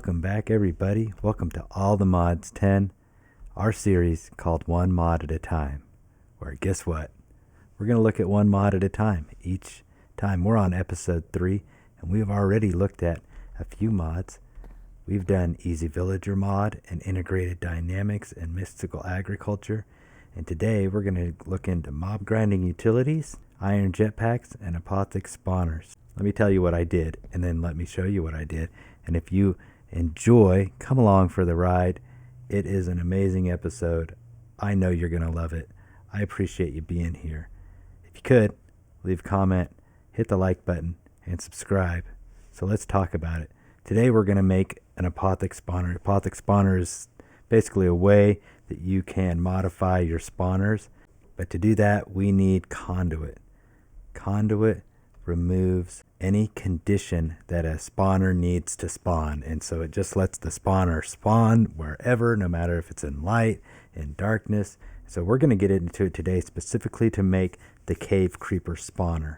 Welcome back, everybody. Welcome to All the Mods 10, our series called One Mod at a Time, where guess what? We're going to look at one mod at a time. Each time we're on episode 3, and we've already looked at a few mods. We've done Easy Villager mod and Integrated Dynamics and Mystical Agriculture. And today we're going to look into mob grinding utilities, iron jetpacks, and apothic spawners. Let me tell you what I did, and then let me show you what I did. And if you enjoy, come along for the ride. It is an amazing episode. I know you're going to love it. I appreciate you being here. If you could, leave a comment, hit the like button, and subscribe. So let's talk about it. Today we're going to make an apothic spawner. Apothic spawner is basically a way that you can modify your spawners. But to do that, we need conduit. Conduit removes any condition that a spawner needs to spawn, and so it just lets the spawner spawn wherever, no matter if it's in light, in darkness. So we're going to get into it today specifically to make the cave creeper spawner.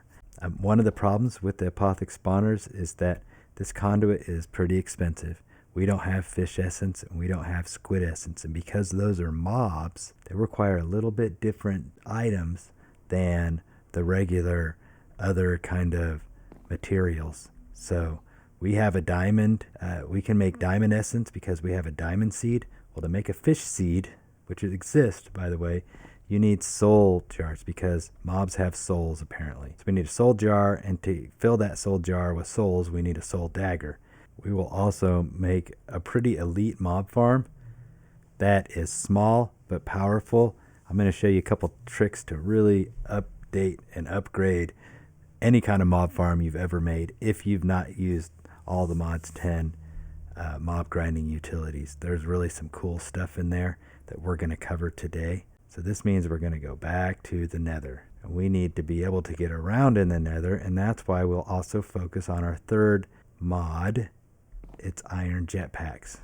One of the problems with the apothic spawners is that this conduit is pretty expensive. We don't have fish essence and we don't have squid essence, and because those are mobs, they require a little bit different items than the regular other kind of materials. So we have a diamond. We can make diamond essence because we have a diamond seed. Well, to make a fish seed, which exists, by the way, you need soul jars because mobs have souls apparently. So we need a soul jar, and to fill that soul jar with souls, we need a soul dagger. We will also make a pretty elite mob farm that is small but powerful. I'm going to show you a couple tricks to really update and upgrade any kind of mob farm you've ever made if you've not used all the mods 10 mob grinding utilities. There's really some cool stuff in there that we're going to cover today. So this means we're going to go back to the nether, and we need to be able to get around in the nether, and that's why we'll also focus on our third mod. It's iron jetpacks.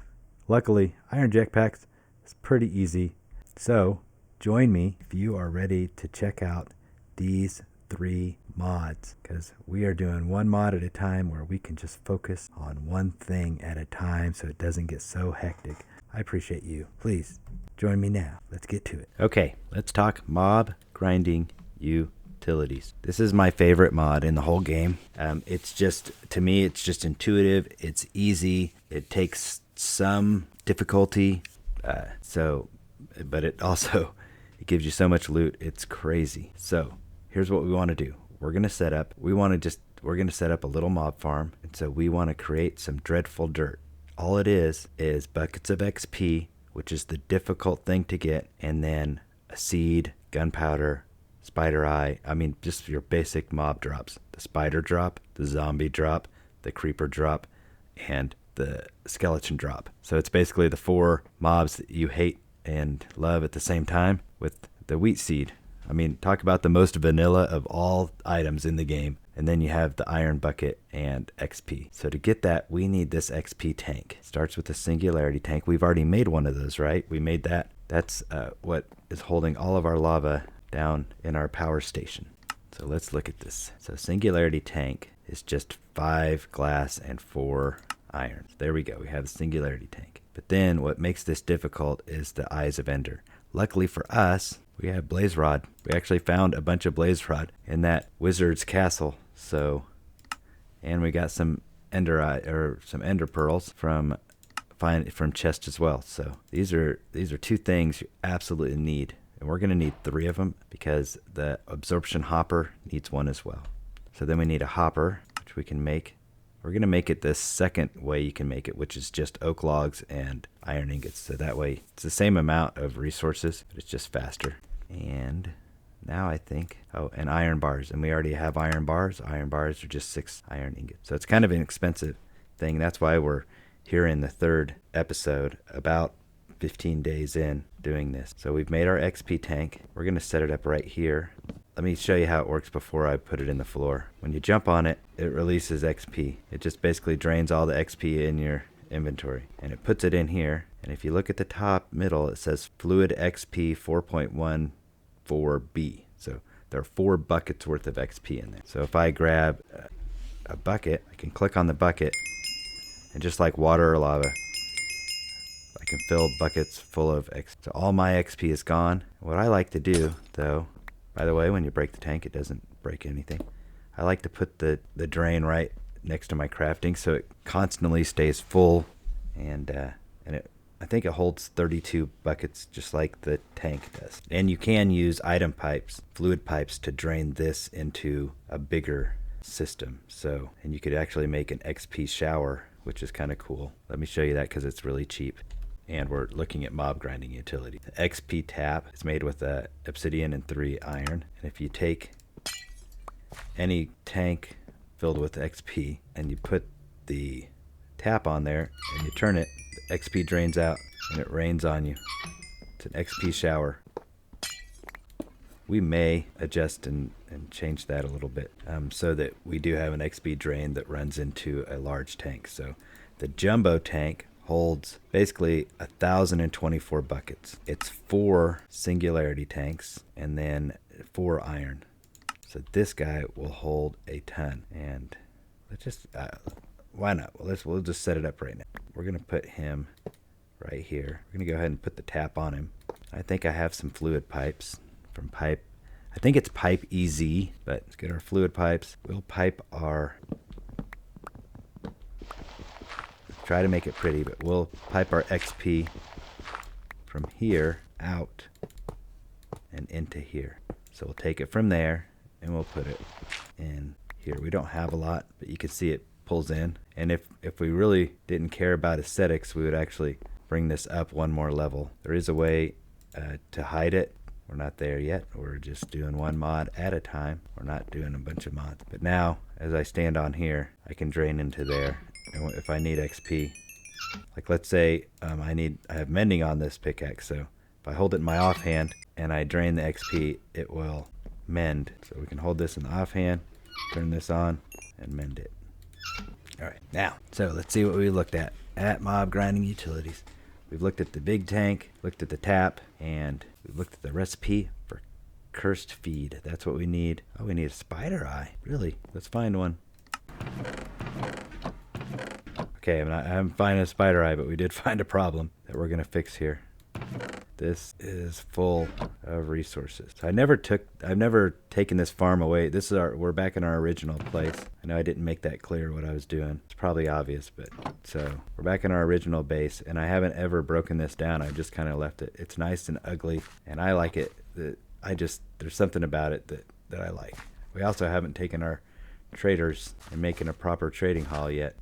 Luckily, iron jetpacks is pretty easy. So join me if you are ready to check out these 3 mods, because we are doing one mod at a time where we can just focus on one thing at a time so it doesn't get so hectic. I appreciate you. Please join me now. Let's get to it. Okay, let's talk mob grinding utilities. This is my favorite mod in the whole game. It's just, to me, it's just intuitive. It's easy. It takes some difficulty. But it also, it gives you so much loot. It's crazy. So here's what we want to do. We're going to set up a little mob farm. And so we want to create some dreadful dirt. All it is buckets of XP, which is the difficult thing to get, and then a seed, gunpowder, spider eye. I mean, just your basic mob drops. The spider drop, the zombie drop, the creeper drop, and the skeleton drop. So it's basically the 4 mobs that you hate and love at the same time with the wheat seed. I mean, talk about the most vanilla of all items in the game. And then you have the iron bucket and XP. So to get that, we need this XP tank. It starts with a singularity tank. We've already made one of those, right? We made that. That's what is holding all of our lava down in our power station. So let's look at this. So singularity tank is just 5 glass and 4 iron. There we go. We have the singularity tank. But then what makes this difficult is the eyes of Ender. Luckily for us, we have blaze rod. We actually found a bunch of blaze rod in that wizard's castle. So, and we got some ender pearls from chest as well. So these are 2 things you absolutely need, and we're going to need 3 of them because the absorption hopper needs 1 as well. So then we need a hopper, which we can make. We're going to make it the second way you can make it, which is just oak logs and iron ingots. So that way it's the same amount of resources, but it's just faster. And now I think, and iron bars. And we already have iron bars. Iron bars are just 6 iron ingots. So it's kind of an expensive thing. That's why we're here in the 3rd episode, about 15 days in doing this. So we've made our XP tank. We're going to set it up right here. Let me show you how it works before I put it in the floor. When you jump on it, it releases XP. It just basically drains all the XP in your inventory, and it puts it in here. And if you look at the top middle, it says Fluid XP 4.14B. So there are 4 buckets worth of XP in there. So if I grab a bucket, I can click on the bucket, And just like water or lava, I can fill buckets full of XP. So all my XP is gone. What I like to do, though, by the way, when you break the tank, it doesn't break anything. I like to put the drain right next to my crafting so it constantly stays full, and I think it holds 32 buckets just like the tank does. And you can use item pipes, fluid pipes, to drain this into a bigger system. So, and you could actually make an XP shower, which is kind of cool. Let me show you that because it's really cheap. And we're looking at mob grinding utility. The XP tap is made with obsidian and 3 iron. And if you take any tank filled with XP and you put the tap on there and you turn it, the XP drains out and it rains on you. It's an XP shower. We may adjust and change that a little bit so that we do have an XP drain that runs into a large tank. So the jumbo tank holds basically 1,024 buckets. It's 4 singularity tanks and then 4 iron. So this guy will hold a ton. And let's just why not? Well, we'll just set it up right now. We're gonna put him right here. We're gonna go ahead and put the tap on him. I think I have some fluid pipes from pipe. I think it's pipe EZ, but let's get our fluid pipes. We'll pipe our, try to make it pretty, but we'll pipe our XP from here out and into here. So we'll take it from there and we'll put it in here. We don't have a lot, but you can see it pulls in. And if we really didn't care about aesthetics, we would actually bring this up one more level. There is a way to hide it. We're not there yet. We're just doing one mod at a time. We're not doing a bunch of mods. But now, as I stand on here, I can drain into there. And if I need XP, like let's say I have mending on this pickaxe, so if I hold it in my offhand and I drain the XP, it will mend. So we can hold this in the offhand, turn this on, and mend it. Alright, now, so let's see what we looked at mob grinding utilities. We've looked at the big tank, looked at the tap, and we've looked at the recipe for cursed feed. That's what we need. Oh, we need a spider eye. Really? Let's find one. Okay, I haven't found a spider eye, but we did find a problem that we're going to fix here. This is full of resources. So I've never taken this farm away. We're back in our original place. I know I didn't make that clear what I was doing. It's probably obvious, but so we're back in our original base, and I haven't ever broken this down. I've just kind of left it. It's nice and ugly, and I like it. There's something about it that I like. We also haven't taken our traders and making a proper trading hall yet.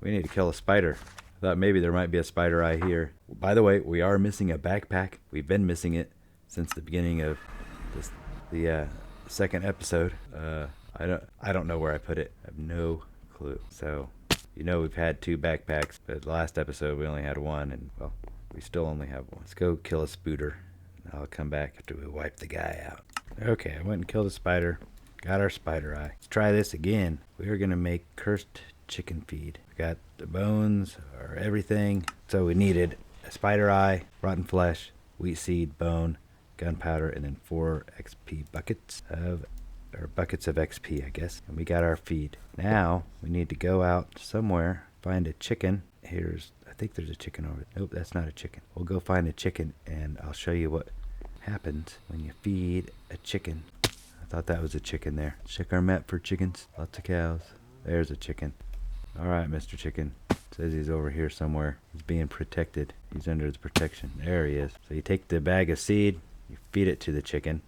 We need to kill a spider. I thought maybe there might be a spider eye here. By the way, we are missing a backpack. We've been missing it since the beginning of the second episode. I don't know where I put it. I have no clue. So, we've had 2 backpacks, but the last episode we only had 1, and well, we still only have 1. Let's go kill a spooter. I'll come back after we wipe the guy out. Okay, I went and killed a spider. Got our spider eye. Let's try this again. We are gonna make cursed chicken feed. We got the bones or everything. So we needed a spider eye, rotten flesh, wheat seed, bone, gunpowder, and then 4 XP buckets of XP, I guess. And we got our feed. Now we need to go out somewhere, find a chicken. I think there's a chicken over there. Nope, that's not a chicken. We'll go find a chicken and I'll show you what happens when you feed a chicken. I thought that was a chicken there. Check our map for chickens. Lots of cows. There's a chicken. Alright, Mr. Chicken. Says he's over here somewhere. He's being protected. He's under the protection. There he is. So you take the bag of seed, you feed it to the chicken.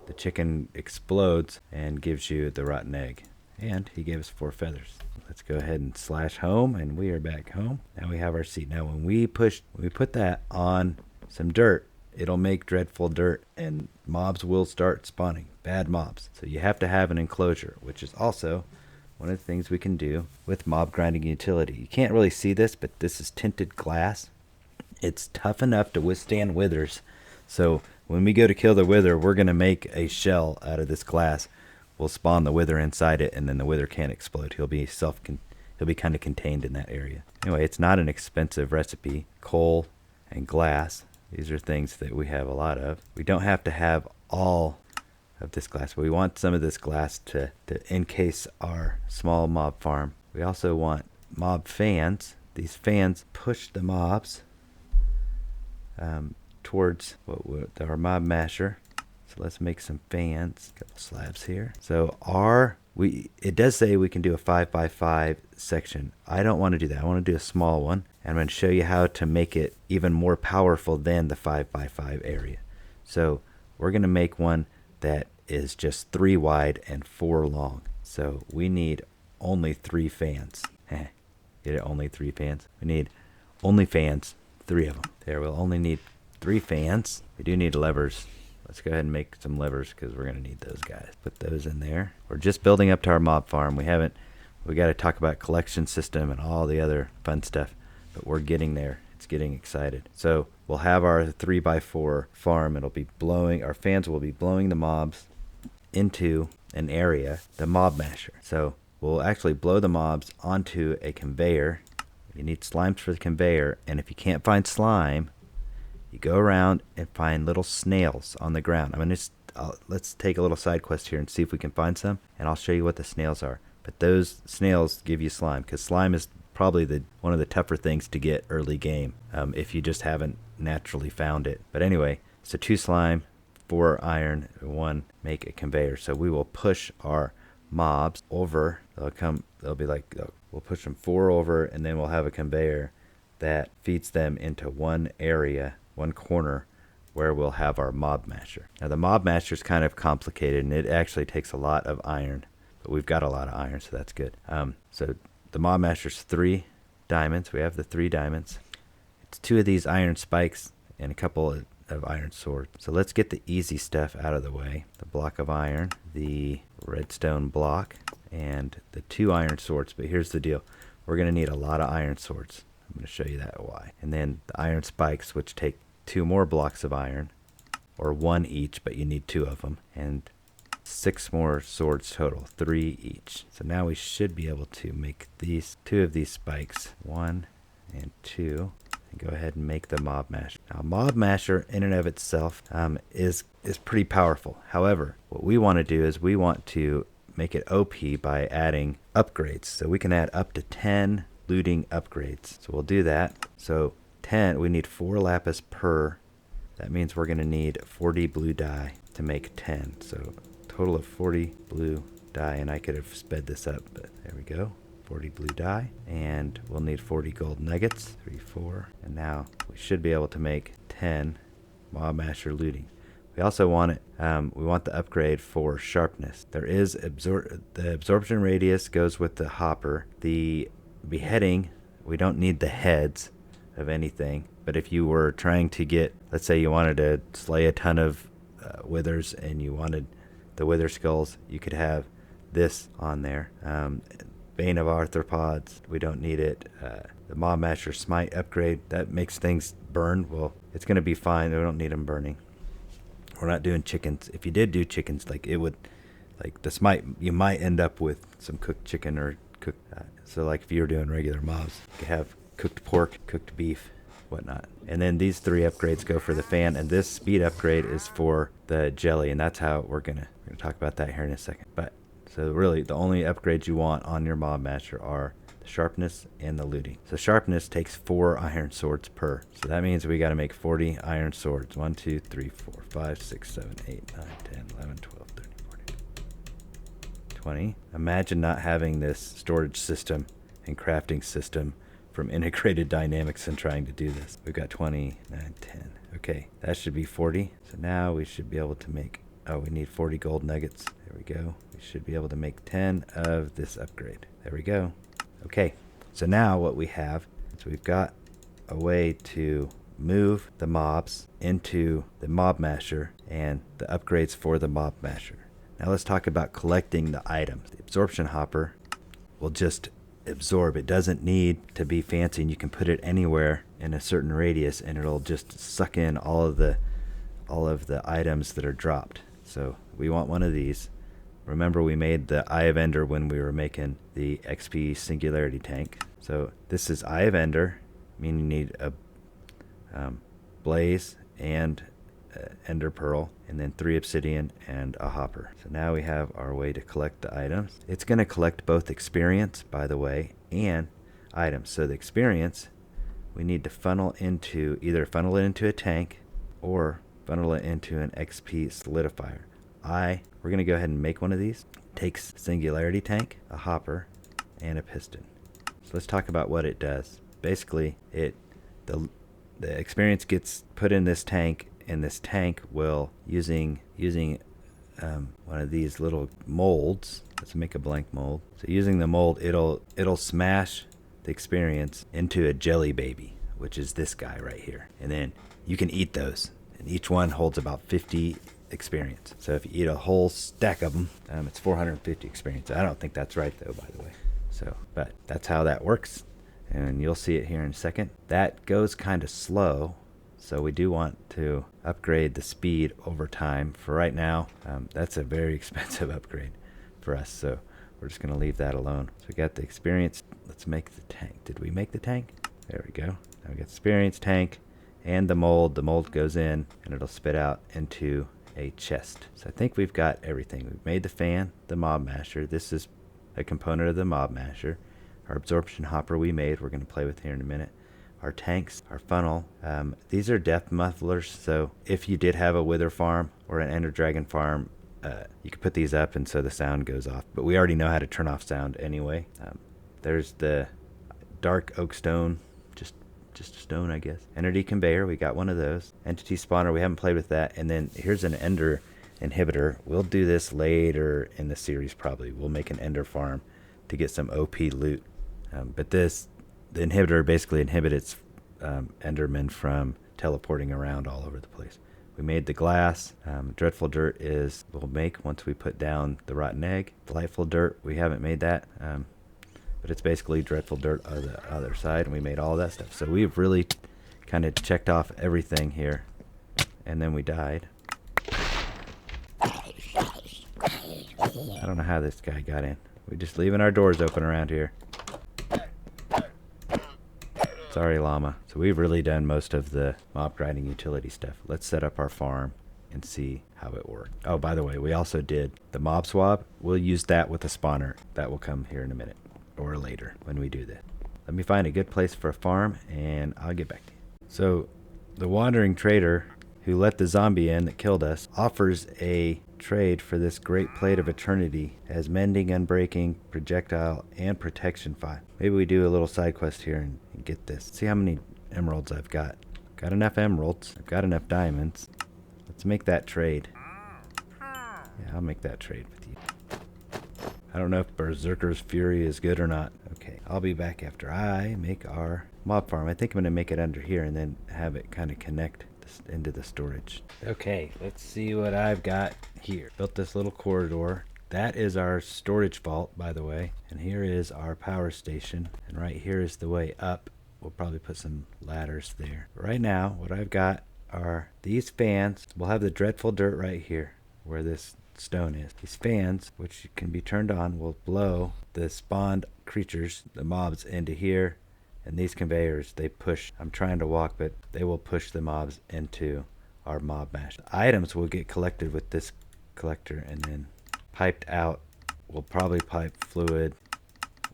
The chicken explodes and gives you the rotten egg. And he gave us 4 feathers. Let's go ahead and slash home, and we are back home. Now we have our seed. Now when we put that on some dirt, it'll make dreadful dirt, and mobs will start spawning. Bad mobs. So you have to have an enclosure, which is also one of the things we can do with mob grinding utility. You can't really see this, but this is tinted glass. It's tough enough to withstand withers. So when we go to kill the wither, we're going to make a shell out of this glass. We'll spawn the wither inside it, and then the wither can't explode. He'll be kind of contained in that area. Anyway, it's not an expensive recipe. Coal and glass. These are things that we have a lot of. We don't have to have all of this glass, but we want some of this glass to encase our small mob farm. We also want mob fans. These fans push the mobs towards our mob masher. So let's make some fans. A couple slabs here. So it does say we can do a 5x5 section. I don't want to do that. I want to do a small one. And I'm going to show you how to make it even more powerful than the 5x5 area. So we're going to make one that is just 3 wide and 4 long. So we need only 3 fans. Get it? Only 3 fans. We need only fans, 3 of them. There, we'll only need 3 fans. We do need levers. Let's go ahead and make some levers because we're going to need those guys. Put those in there. We're just building up to our mob farm. We got to talk about collection system and all the other fun stuff, but we're getting there. It's getting excited. So we'll have our 3x4 farm. It'll be blowing, our fans will be blowing the mobs into an area, the mob masher. So we'll actually blow the mobs onto a conveyor. You need slimes for the conveyor, and if you can't find slime, you go around and find little snails on the ground. Let's take a little side quest here and see if we can find some, and I'll show you what the snails are. But those snails give you slime, because slime is probably one of the tougher things to get early game if you just haven't naturally found it. But anyway, so 2 slime, 4 iron, 1 make a conveyor. So we will push our mobs over. We'll push them 4 over, and then we'll have a conveyor that feeds them into one area, one corner, where we'll have our mob masher. Now the mob masher is kind of complicated, and it actually takes a lot of iron, but we've got a lot of iron, so that's good. So the mob masher's 3 diamonds. We have the 3 diamonds. It's 2 of these iron spikes and a couple of iron swords. So let's get the easy stuff out of the way. The block of iron, the redstone block, and the 2 iron swords. But here's the deal. We're going to need a lot of iron swords. I'm going to show you that why. And then the iron spikes, which take 2 more blocks of iron, or 1 each, but you need 2 of them. And 6 more swords total, 3 each. So now we should be able to make these 2 of these spikes, 1 and 2, and go ahead and make the mob masher. Now mob masher in and of itself is pretty powerful. However, what we want to do is we want to make it OP by adding upgrades. So we can add up to 10 looting upgrades. So we'll do that. So 10, we need 4 lapis per. That means we're going to need 40 blue dye to make 10. So total of 40 blue dye, and I could have sped this up, but there we go. 40 blue dye, and we'll need 40 gold nuggets. 3, 4, and now we should be able to make 10 mob masher looting. We also want it. We want the upgrade for sharpness. There is the absorption radius goes with the hopper. The beheading, we don't need the heads of anything. But if you were trying to get, let's say you wanted to slay a ton of withers and you wanted the wither skulls, you could have this on there. Bane of arthropods, we don't need it. The mob masher smite upgrade, that makes things burn. Well, it's going to be fine. We don't need them burning. We're not doing chickens. If you did do chickens, like it would, like the smite, you might end up with some cooked chicken or cooked. So like if you were doing regular mobs, you could have cooked pork, cooked beef, whatnot. And then these 3 upgrades go for the fan, and this speed upgrade is for the jelly, and that's how we're gonna talk about that here in a second. But so really the only upgrades you want on your mob masher are the sharpness and the looting. So sharpness takes 4 iron swords per. So that means we got to make 40 iron swords. 1, 2, 3, 4, 5, 6, 7, 8, 9, 10, 11, 12, 13, 14, 20. Imagine not having this storage system and crafting system from Integrated Dynamics and trying to do this. We've got 20, 9, 10. Okay, that should be 40. So now we should be able to make, we need 40 gold nuggets. There we go. We should be able to make 10 of this upgrade. There we go. Okay, so now what we have is we've got a way to move the mobs into the mob masher and the upgrades for the mob masher. Now let's talk about collecting the items. The absorption hopper will just absorb. It doesn't need to be fancy, and you can put it anywhere in a certain radius and it'll just suck in all of the items that are dropped. So we want one of these. Remember, we made the Eye of Ender when we were making the XP Singularity tank. So this is Eye of Ender, meaning you need a blaze and ender pearl, and then 3 obsidian and a hopper. So now we have our way to collect the items. It's going to collect both experience, by the way, and items. So the experience, we need to either funnel it into a tank or funnel it into an XP solidifier. We're going to go ahead and make one of these. Takes singularity tank, a hopper, and a piston. So let's talk about what it does. Basically, the experience gets put in this tank, and this tank will, using one of these little molds. Let's make a blank mold. So using the mold, it'll smash the experience into a jelly baby, which is this guy right here. And then you can eat those, and each one holds about 50 experience. So if you eat a whole stack of them, it's 450 experience. I don't think that's right though, by the way. But that's how that works, and you'll see it here in a second. That goes kind of slow, so we do want to upgrade the speed over time. For right now, that's a very expensive upgrade for us, so we're just going to leave that alone. So we got the experience. Let's make the tank. Did we make the tank? There we go. Now we got the experience tank and the mold. The mold goes in, and it'll spit out into a chest. So I think we've got everything. We've made the fan, the mob masher. This is a component of the mob masher. Our absorption hopper we made, we're going to play with here in a minute. Our tanks, our funnel. These are depth mufflers, so if you did have a wither farm or an ender dragon farm, you could put these up and so the sound goes off. But we already know how to turn off sound anyway. There's the dark oak stone, just a stone, I guess. Entity conveyor, we got one of those. Entity spawner, we haven't played with that. And then here's an ender inhibitor. We'll do this later in the series probably. We'll make an ender farm to get some OP loot. But the inhibitor basically inhibits endermen from teleporting around all over the place. We made the glass. Dreadful dirt we'll make once we put down the rotten egg. Delightful dirt, we haven't made that. But it's basically dreadful dirt on the other side, and we made all that stuff. So we've really kind of checked off everything here. And then we died. I don't know how this guy got in. We're just leaving our doors open around here. Sorry, llama. So we've really done most of the mob grinding utility stuff. Let's set up our farm and see how it works. Oh, by the way, we also did the mob swab. We'll use that with a spawner. That will come here in a minute or later when we do that. Let me find a good place for a farm, and I'll get back to you. So the wandering trader who let the zombie in that killed us offers a trade for this great plate of eternity as mending, unbreaking, projectile, and protection 5. Maybe we do a little side quest here and get this. See how many emeralds I've got. Got enough emeralds. I've got enough diamonds. Let's make that trade. Yeah, I'll make that trade with you. I don't know if Berserker's Fury is good or not. Okay, I'll be back after I make our mob farm. I think I'm going to make it under here and then have it kind of connect into the storage. Okay, let's see what I've got here. Built this little corridor. That is our storage vault, by the way. And here is our power station. And right here is the way up. We'll probably put some ladders there. Right now, what I've got are these fans. We'll have the dreadful dirt right here where this stone is. These fans, which can be turned on, will blow the spawned creatures, the mobs, into here. And these conveyors, they push. I'm trying to walk, but they will push the mobs into our mob mash. The items will get collected with this collector and then piped out. We'll probably pipe fluid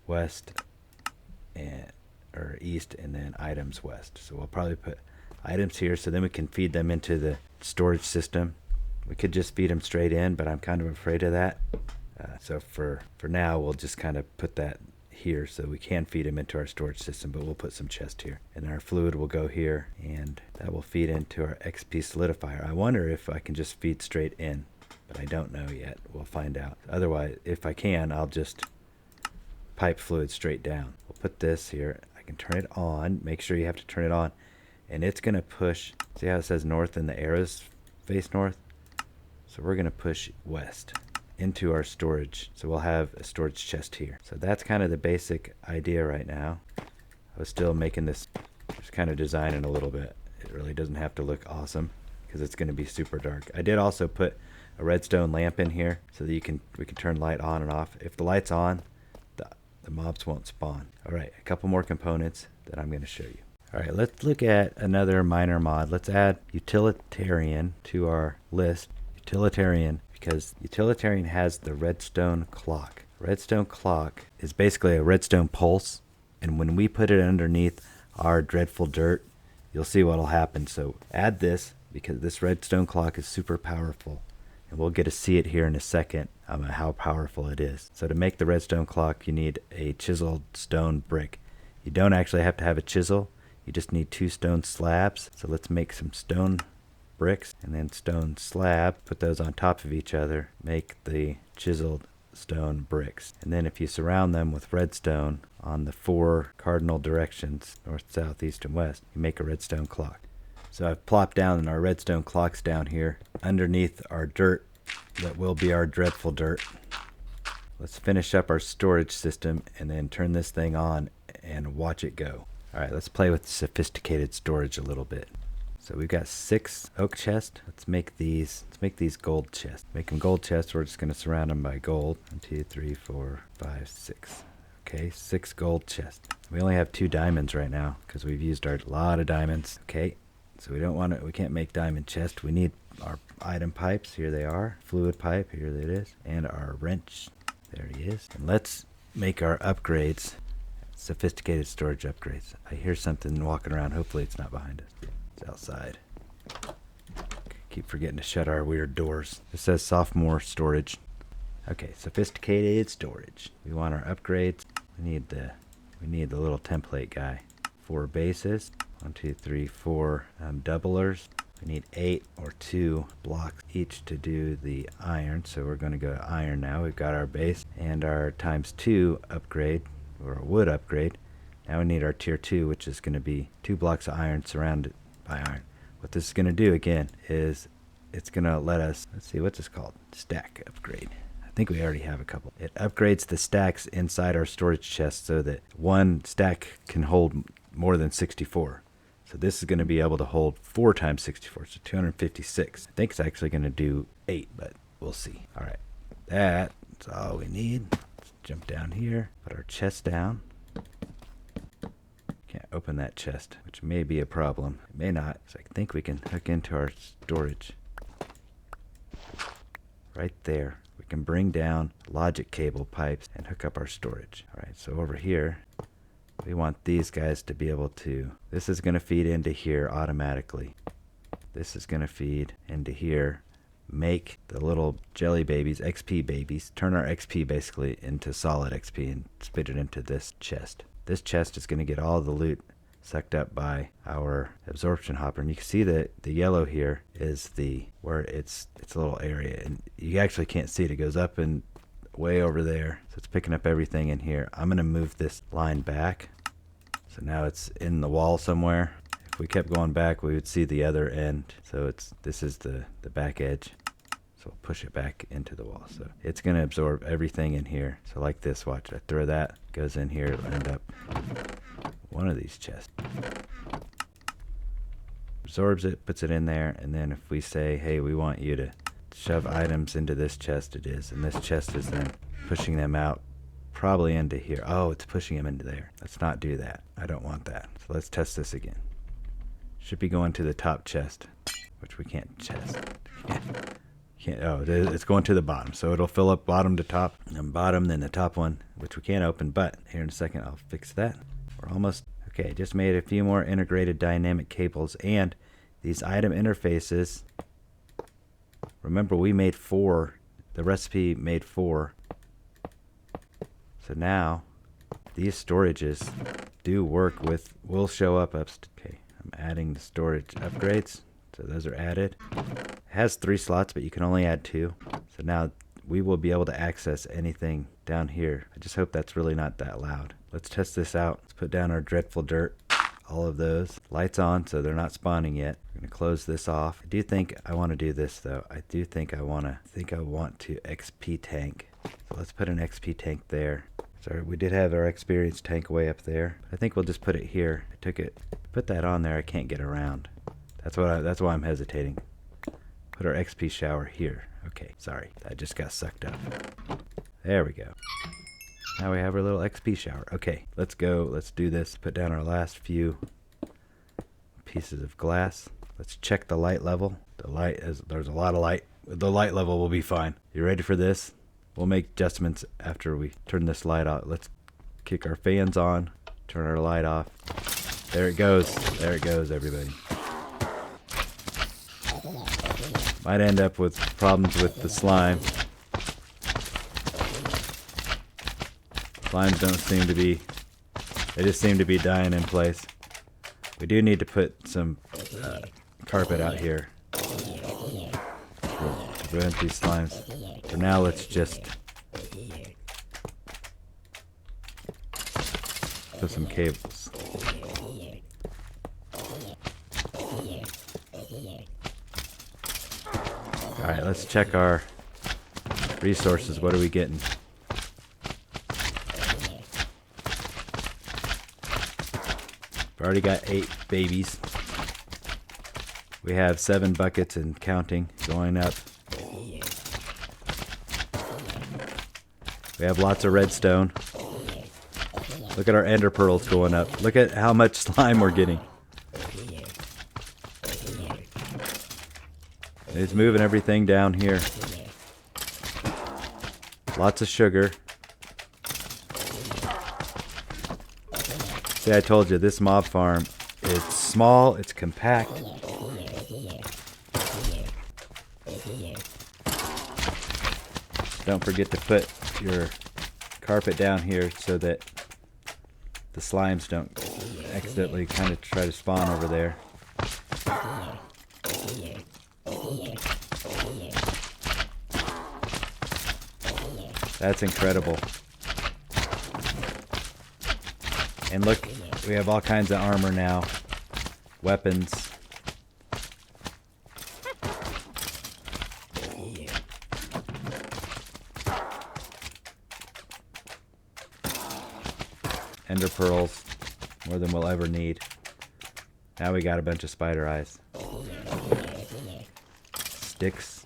west or east, and then items west. So we'll probably put items here, so then we can feed them into the storage system. We could just feed them straight in, but I'm kind of afraid of that. So for now, we'll just kind of put that here so we can feed them into our storage system, but we'll put some chest here. And our fluid will go here, and that will feed into our XP solidifier. I wonder if I can just feed straight in, but I don't know yet. We'll find out. Otherwise, if I can, I'll just pipe fluid straight down. We'll put this here. I can turn it on. Make sure you have to turn it on. And it's going to push. See how it says north and the arrows face north? So we're going to push west into our storage. So we'll have a storage chest here. So that's kind of the basic idea right now. I was still making this, just kind of designing a little bit. It really doesn't have to look awesome because it's going to be super dark. I did also put a redstone lamp in here so that we can turn light on and off. If the light's on, the mobs won't spawn. All right, a couple more components that I'm going to show you. All right, let's look at another minor mod. Let's add utilitarian to our list. Utilitarian, because utilitarian has the redstone clock. Redstone clock is basically a redstone pulse And when we put it underneath our dreadful dirt, you'll see what'll happen. So add this, because this redstone clock is super powerful. And we'll get to see it here in a second, how powerful it is. So to make the redstone clock, you need a chiseled stone brick. You don't actually have to have a chisel. You just need 2 stone slabs. So let's make some stone bricks and then stone slab. Put those on top of each other. Make the chiseled stone bricks. And then if you surround them with redstone on the 4 cardinal directions, north, south, east, and west, you make a redstone clock. So I've plopped down our redstone clocks down here underneath our dirt that will be our dreadful dirt. Let's finish up our storage system and then turn this thing on and watch it go. Alright, let's play with sophisticated storage a little bit. So we've got 6 oak chests. Let's make these gold chests. Make them gold chests. We're just going to surround them by gold. 1, 2, 3, 4, 5, 6. Okay, 6 gold chests. We only have 2 diamonds right now because we've used a lot of diamonds. Okay, so we can't make diamond chests. We need our item pipes. Here they are. Fluid pipe. Here it is. And our wrench. There he is. And let's make our upgrades. Sophisticated storage upgrades. I hear something walking around. Hopefully it's not behind us. It's outside. Keep forgetting to shut our weird doors. It says sophomore storage. Okay, sophisticated storage. We want our upgrades. We need the little template guy. 4 bases. 1, 2, 3, 4 doublers. We need 8 or 2 blocks each to do the iron. So we're going to go to iron now. We've got our base and our ×2 upgrade, or a wood upgrade. Now we need our tier 2, which is going to be 2 blocks of iron surrounded by iron. What this is going to do again is it's going to let us, let's see, what's this called? Stack upgrade. I think we already have a couple. It upgrades the stacks inside our storage chest so that one stack can hold more than 64. So this is going to be able to hold 4 times 64, so 256. I think it's actually going to do 8, but we'll see. All right, that's all we need. Let's jump down here, put our chest down. Can't open that chest, which may be a problem. It may not. So I think we can hook into our storage. Right there. We can bring down logic cable pipes and hook up our storage. All right, so over here, we want these guys to be able to, this is going to feed into here automatically. This is going to feed into here. Make the little jelly babies, XP babies, turn our XP basically into solid XP and spit it into this chest. This chest is going to get all the loot sucked up by our absorption hopper, and you can see that the yellow here is where it's a little area, and you actually can't see it. It goes up and way over there, so it's picking up everything in here. I'm going to move this line back, so now it's in the wall somewhere. If we kept going back, we would see the other end. So this is the back edge. So we'll push it back into the wall. So it's going to absorb everything in here. So like this, watch. I throw that, goes in here, it'll end up one of these chests. Absorbs it, puts it in there, and then if we say, hey, we want you to shove items into this chest, it is. And this chest is then pushing them out probably into here. Oh, it's pushing them into there. Let's not do that. I don't want that. So let's test this again. Should be going to the top chest, which we can't chest. It's going to the bottom, so it'll fill up bottom to top, and bottom, then the top one, which we can't open, but here in a second I'll fix that. We're almost, okay, just made a few more integrated dynamic cables, and these item interfaces, remember we made 4, the recipe made 4, so now these storages do work with, will show up. Okay, I'm adding the storage upgrades, so those are added. It has 3 slots, but you can only add 2. So now we will be able to access anything down here. I just hope that's really not that loud. Let's test this out. Let's put down our dreadful dirt. All of those. Lights on, so they're not spawning yet. We're going to close this off. I do think I want to do this, though. I want to XP tank. So let's put an XP tank there. Sorry, we did have our experience tank way up there. I think we'll just put it here. Put that on there. I can't get around. That's why I'm hesitating. Put our XP shower here. Okay, sorry. That just got sucked up. There we go. Now we have our little XP shower. Okay, let's go. Let's do this. Put down our last few pieces of glass. Let's check the light level. There's a lot of light. The light level will be fine. You ready for this? We'll make adjustments after we turn this light out. Let's kick our fans on. Turn our light off. There it goes. There it goes, everybody. Might end up with problems with the slime. Slimes don't seem to be, they just seem to be dying in place. We do need to put some carpet out here to prevent these slimes. For now, let's just put some cables. Alright, let's check our resources. What are we getting? We've already got 8 babies. We have 7 buckets and counting going up. We have lots of redstone. Look at our ender pearls going up. Look at how much slime we're getting. It's moving everything down here. Lots of sugar. See, I told you, this mob farm, it's small, it's compact. Don't forget to put your carpet down here so that the slimes don't accidentally kind of try to spawn over there. That's incredible. And look, we have all kinds of armor now. Weapons. Ender pearls. More than we'll ever need. Now we got a bunch of spider eyes. Sticks.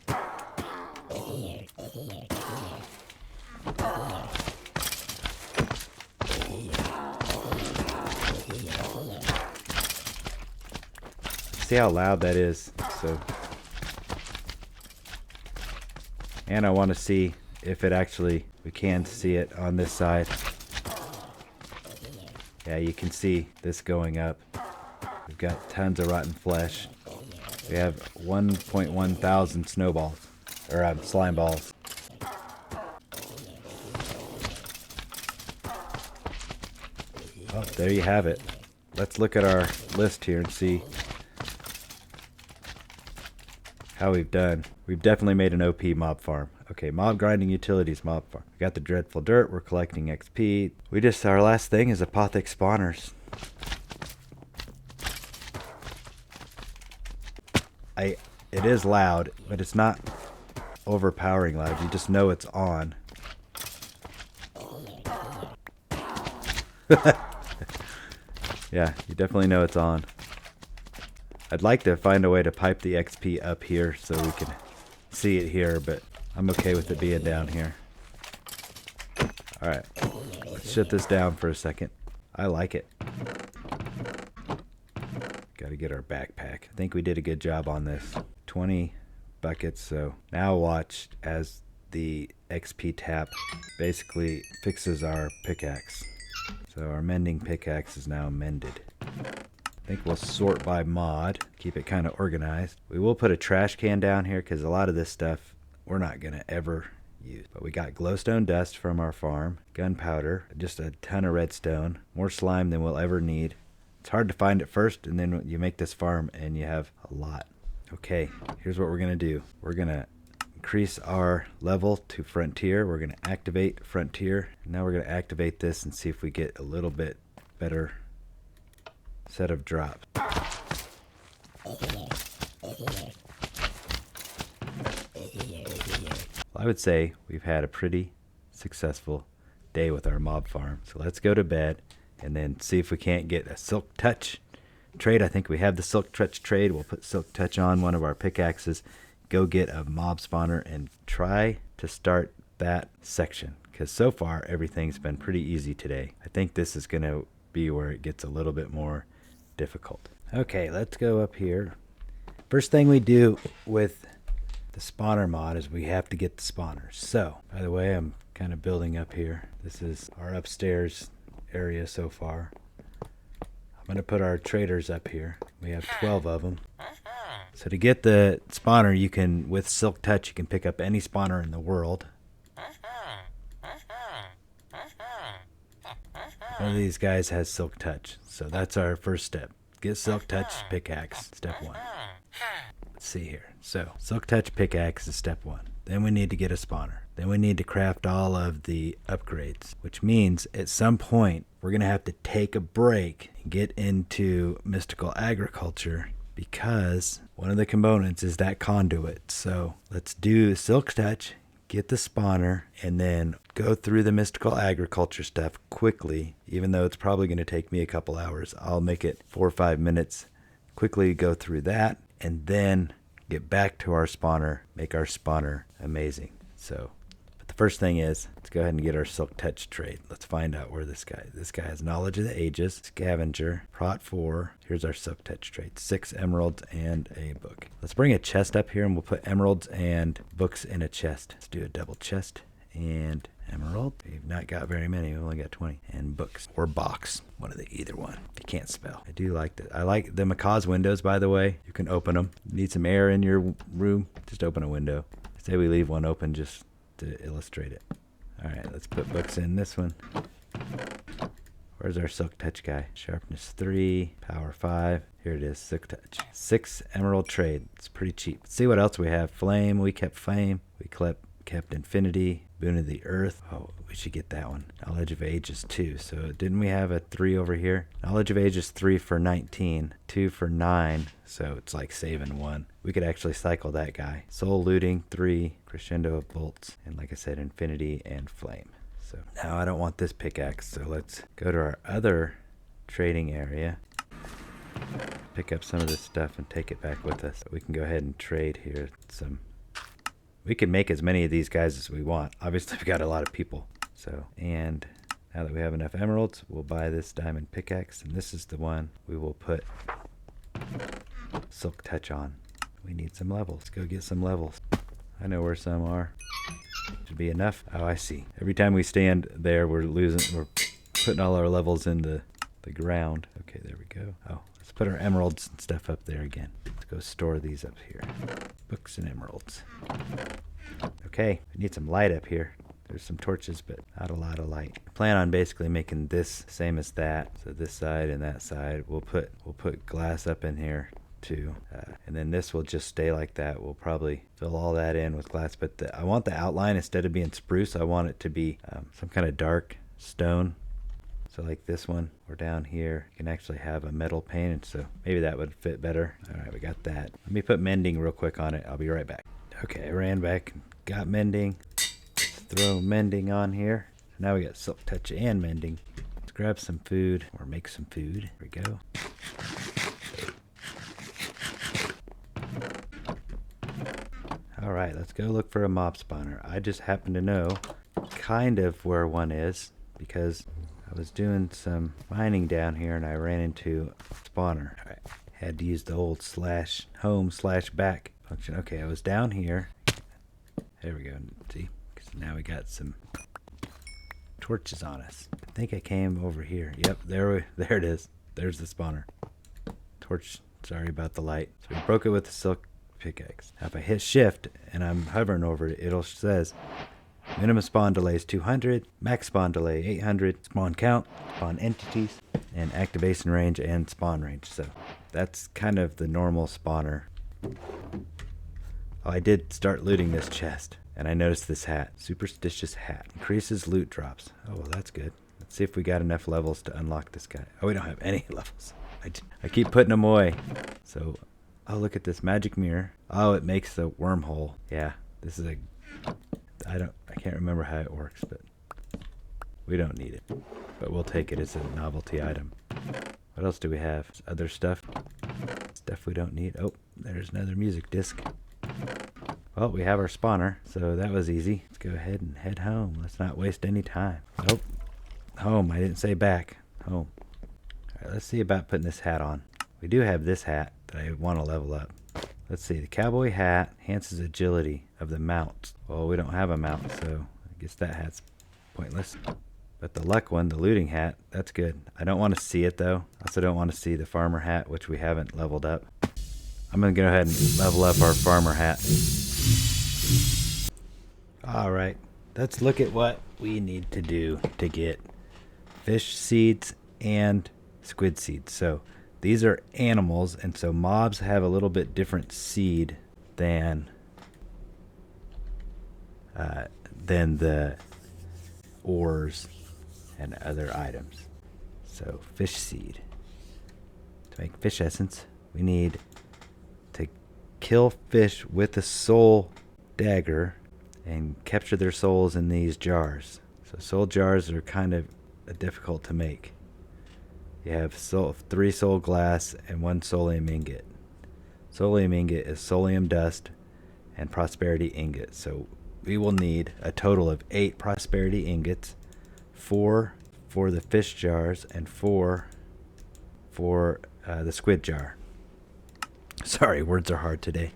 See how loud that is. So, and I want to see if it actually, we can see it on this side. Yeah, you can see this going up. We've got tons of rotten flesh. We have 1.1 thousand snowballs, or slime balls. Oh, there you have it. Let's look at our list here and see how we've done. We've definitely made an OP mob farm. Okay, mob grinding utilities mob farm. We got the dreadful dirt. We're collecting XP. Our last thing is Apothic Spawners. It is loud, but it's not overpowering loud. You just know it's on. Yeah, you definitely know it's on. I'd like to find a way to pipe the XP up here so we can see it here, but I'm okay with it being down here. Alright, let's shut this down for a second. I like it. Gotta get our backpack. I think we did a good job on this. 20 buckets, so now watch as the XP tap basically fixes our pickaxe. So our mending pickaxe is now mended. I think we'll sort by mod, keep it kind of organized. We will put a trash can down here because a lot of this stuff we're not going to ever use. But we got glowstone dust from our farm, gunpowder, just a ton of redstone, more slime than we'll ever need. It's hard to find at first, and then you make this farm and you have a lot. Okay, here's what we're going to do. We're going to increase our level to frontier. We're going to activate frontier. Now we're going to activate this and see if we get a little bit better set of drops. I would say we've had a pretty successful day with our mob farm. So let's go to bed and then see if we can't get a silk touch trade. I think we have the silk touch trade. We'll put silk touch on one of our pickaxes, go get a mob spawner and try to start that section, because so far everything's been pretty easy today. I think this is going to be where it gets a little bit more difficult. Okay, let's go up here. First thing we do with the spawner mod is we have to get the spawners. So, by the way, I'm kind of building up here. This is our upstairs area so far. I'm going to put our traders up here. We have 12 of them. So to get the spawner, you can, with Silk Touch, you can pick up any spawner in the world. One of these guys has Silk Touch. So that's our first step. Get Silk Touch pickaxe, step 1. Let's see here. So Silk Touch pickaxe is step 1. Then we need to get a spawner. Then we need to craft all of the upgrades, which means at some point we're going to have to take a break and get into mystical agriculture, because one of the components is that conduit. So let's do Silk Touch, get the spawner, and then go through the mystical agriculture stuff quickly. Even though it's probably going to take me a couple hours, I'll make it 4 or 5 minutes. Quickly go through that, and then get back to our spawner, make our spawner amazing. So, but the first thing is, let's go ahead and get our Silk Touch trade. Let's find out where this guy has Knowledge of the Ages, Scavenger, Prot 4. Here's our Silk Touch trade, 6 emeralds and a book. Let's bring a chest up here, and we'll put emeralds and books in a chest. Let's do a double chest and emerald. We've not got very many. We've only got 20. And books or box. One of the either one. I can't spell. I do like that. I like the macaw's windows, by the way. You can open them. Need some air in your room? Just open a window. I say we leave one open just to illustrate it. All right, let's put books in this one. Where's our Silk Touch guy? Sharpness 3, power 5. Here it is, Silk Touch. 6 emerald trade. It's pretty cheap. Let's see what else we have. Flame. We kept flame. We kept infinity. Boon of the Earth. Oh, we should get that one. Knowledge of Ages 2. So didn't we have a 3 over here? Knowledge of Ages 3 for 19. 2 for 9. So it's like saving 1. We could actually cycle that guy. Soul Looting 3. Crescendo of Bolts. And like I said, infinity and flame. So now I don't want this pickaxe. So let's go to our other trading area. Pick up some of this stuff and take it back with us. We can go ahead and trade here some. We can make as many of these guys as we want. Obviously, we've got a lot of people. So, and now that we have enough emeralds, we'll buy this diamond pickaxe. And this is the one we will put Silk Touch on. We need some levels. Let's go get some levels. I know where some are. Should be enough. Oh, I see. Every time we stand there, we're putting all our levels in the ground. Okay, there we go. Oh, let's put our emeralds and stuff up there again. Let's go store these up here. Books and emeralds. Okay, we need some light up here. There's some torches, but not a lot of light. I plan on basically making this same as that. So this side and that side, we'll put glass up in here too, and then this will just stay like that. We'll probably fill all that in with glass, but I want the outline, instead of being spruce, I want it to be some kind of dark stone. So like this one, or down here, you can actually have a metal pane, and so maybe that would fit better. All right, we got that. Let me put mending real quick on it. I'll be right back. Okay, I ran back and got mending. Let's throw mending on here. So now we got Silk Touch and mending. Let's grab some food, or make some food. Here we go. All right, let's go look for a mob spawner. I just happen to know kind of where one is, because I was doing some mining down here and I ran into a spawner. All right. Had to use the old /home/back function. Okay, I was down here. There we go. See? Because now we got some torches on us. I think I came over here. Yep, there it is. There's the spawner. Torch. Sorry about the light. So we broke it with the silk pickaxe. Now if I hit shift and I'm hovering over it, it'll says minimum spawn delay is 200, max spawn delay 800, spawn count, spawn entities, and activation range and spawn range. So that's kind of the normal spawner. Oh, I did start looting this chest, and I noticed this hat. Superstitious hat. Increases loot drops. Oh, well, that's good. Let's see if we got enough levels to unlock this guy. Oh, we don't have any levels. I keep putting them away. So, oh, look at this magic mirror. Oh, it makes the wormhole. Yeah, this is I can't remember how it works, but we don't need it. But we'll take it as a novelty item. What else do we have? Other stuff? Stuff we don't need. Oh, there's another music disc. Well, we have our spawner, so that was easy. Let's go ahead and head home. Let's not waste any time. Oh, home. I didn't say back. Home. All right, let's see about putting this hat on. We do have this hat that I want to level up. Let's see. The cowboy hat enhances agility of the mount. Well, we don't have a mount, so I guess that hat's pointless. But the luck one, the looting hat, that's good. I don't want to see it though. I also don't want to see the farmer hat, which we haven't leveled up. I'm going to go ahead and level up our farmer hat. Alright, let's look at what we need to do to get fish seeds and squid seeds. So these are animals, and so mobs have a little bit different seed than the ores and other items. So fish seed. To make fish essence, we need to kill fish with a soul dagger and capture their souls in these jars. So soul jars are kind of difficult to make. You have 3 soul glass and 1 soulium ingot. Soulium ingot is soulium dust and prosperity ingot. So we will need a total of 8 prosperity ingots, 4 for the fish jars and 4 for the squid jar. Sorry, words are hard today.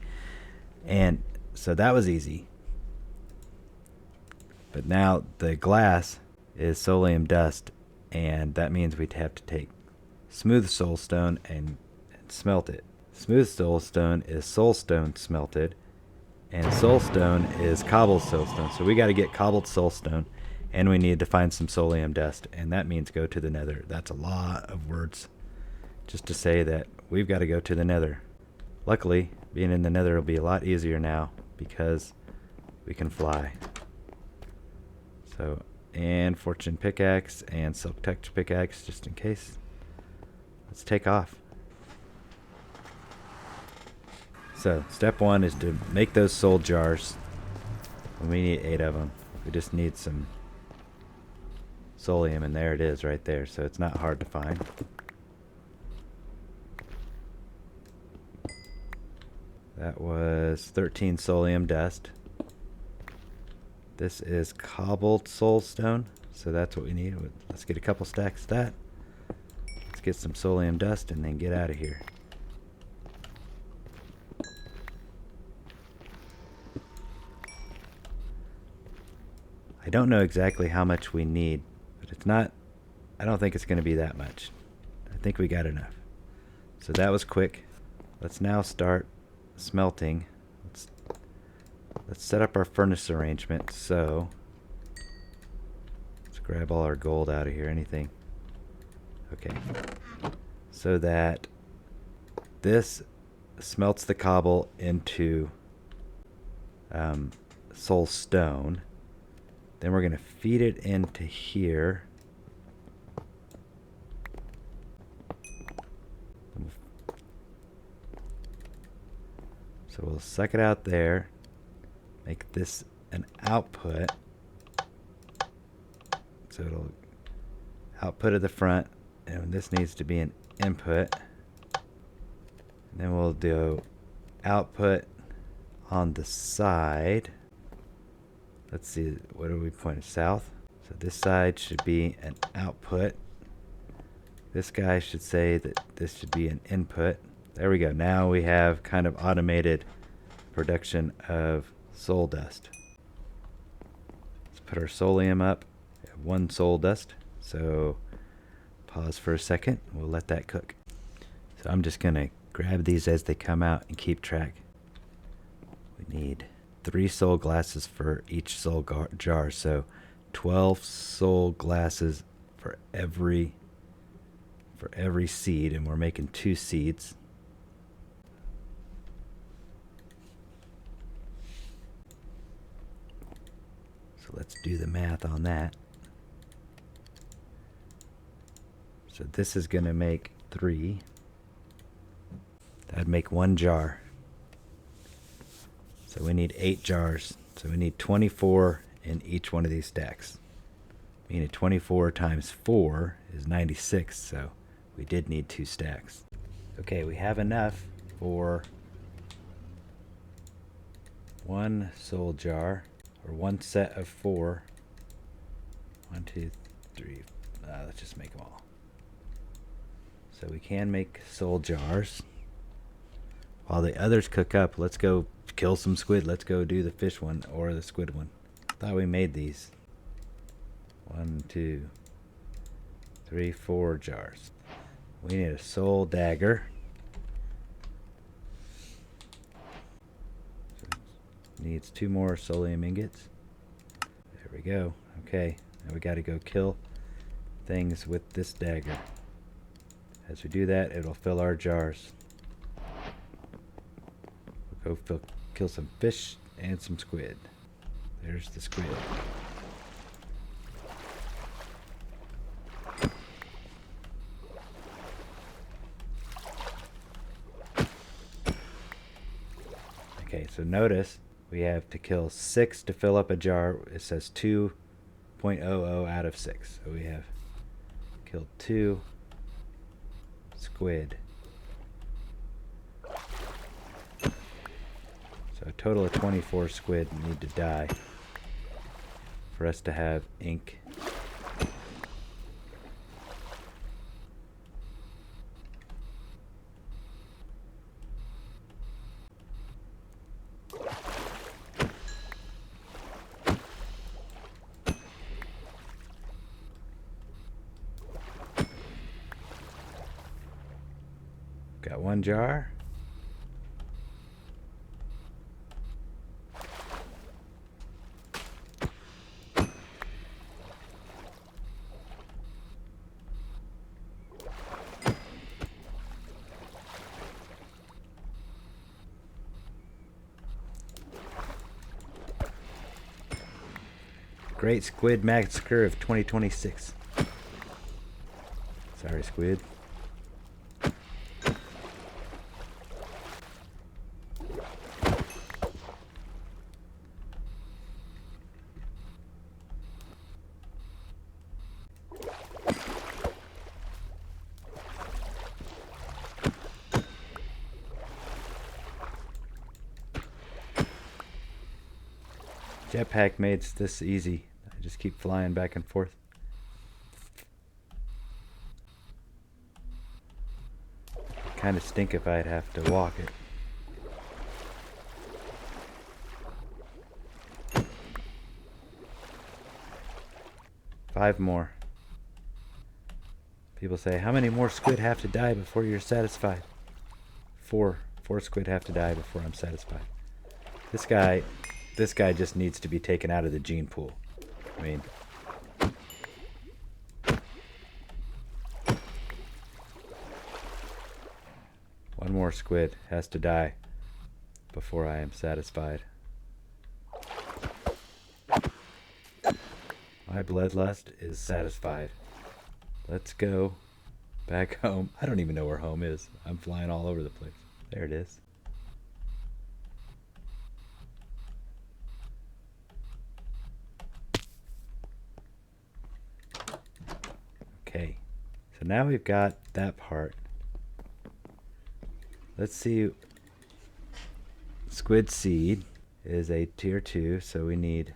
And so that was easy. But now the glass is soulium dust, and that means we'd have to take smooth soulstone and smelt it. Smooth soulstone is soulstone smelted, and soulstone is cobbled soulstone. So we got to get cobbled soulstone, and we need to find some soulium dust, and that means go to the nether. That's a lot of words just to say that we've got to go to the nether. Luckily, being in the nether will be a lot easier now because we can fly. So, and fortune pickaxe and silk touch pickaxe just in case. Let's take off. So step 1 is to make those soul jars. And we need 8 of them. We just need some soulium, and there it is right there. So it's not hard to find. That was 13 soulium dust. This is cobbled soulstone, so that's what we need. Let's get a couple stacks of that. Let's get some soulium dust and then get out of here. I don't know exactly how much we need, but it's not, I don't think it's going to be that much. I think we got enough. So that was quick. Let's now start smelting. Let's set up our furnace arrangement. So let's grab all our gold out of here. Anything. Okay. So that this smelts the cobble into soul stone. Then we're going to feed it into here. So we'll suck it out there. Make this an output. So it'll output at the front. And this needs to be an input. And then we'll do output on the side. Let's see, what are we pointing? South. So this side should be an output. This guy should say that this should be an input. There we go. Now we have kind of automated production of soul dust. Let's put our soulium up. We have 1 soul dust. So pause for a second. We'll let that cook. So I'm just going to grab these as they come out and keep track. We need 3 soul glasses for each soul jar. So 12 soul glasses for every seed, and we're making 2 seeds. So let's do the math on that. So this is going to make 3. That'd make 1 jar. So we need 8 jars. So we need 24 in each one of these stacks. Meaning 24 times 4 is 96. So we did need 2 stacks. Okay, we have enough for 1 soul jar, or 1 set of 4. 1, 2, 3. Let's just make them all. So we can make soul jars. While the others cook up, let's go kill some squid. Let's go do the fish one or the squid one. Thought we made these. 1, 2, 3, 4 jars. We need a soul dagger. Needs 2 more soulium ingots. There we go. Okay, now we got to go kill things with this dagger. As we do that, it'll fill our jars. We'll go kill some fish and some squid. There's the squid. Okay, so notice we have to kill 6 to fill up a jar. It says 2.00 out of 6. So we have killed 2 squid. So a total of 24 squid need to die for us to have ink. Got 1 jar. Great Squid Massacre of 2026. Sorry, squid. Jetpack made this easy. I just keep flying back and forth. Kind of stink if I'd have to walk it. 5 more. People say, how many more squid have to die before you're satisfied? 4 squid have to die before I'm satisfied. This guy just needs to be taken out of the gene pool. I mean, one more squid has to die before I am satisfied. My bloodlust is satisfied. Let's go back home. I don't even know where home is. I'm flying all over the place. There it is. Okay, so now we've got that part. Let's see. Squid seed is a tier 2, so we need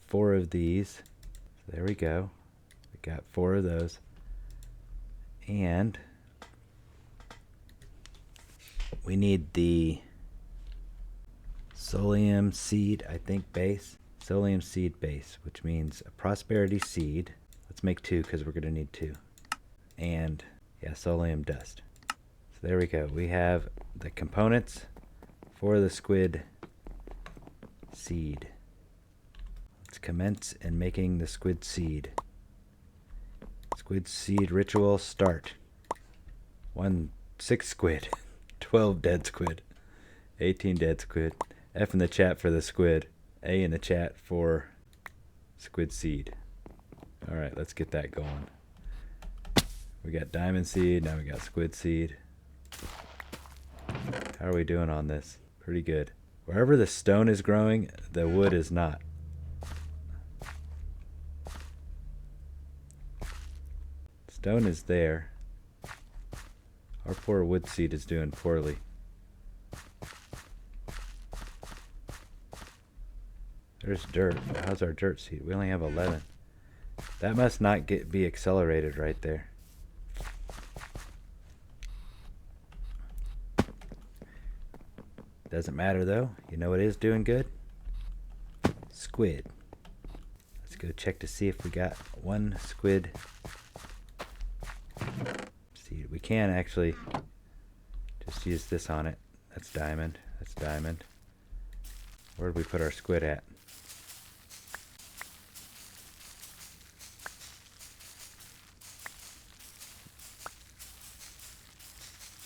4 of these. There we go. We got 4 of those. And we need the Solium seed, I think, base. Solium seed base, which means a prosperity seed. Let's make 2 because we're going to need 2. And, yeah, Solium dust. So there we go. We have the components for the squid seed. Let's commence in making the squid seed. Squid seed ritual start. 6 squid. 12 dead squid. 18 dead squid. F in the chat for the squid. A in the chat for squid seed. Alright, let's get that going. We got diamond seed, now we got squid seed. How are we doing on this? Pretty good. Wherever the stone is growing, the wood is not. Stone is there. Our poor wood seed is doing poorly. There's dirt. How's our dirt seed? We only have 11. That must not be accelerated right there. Doesn't matter though. You know what is doing good? Squid. Let's go check to see if we got one squid seed. We can actually just use this on it. That's diamond. That's diamond. Where did we put our squid at?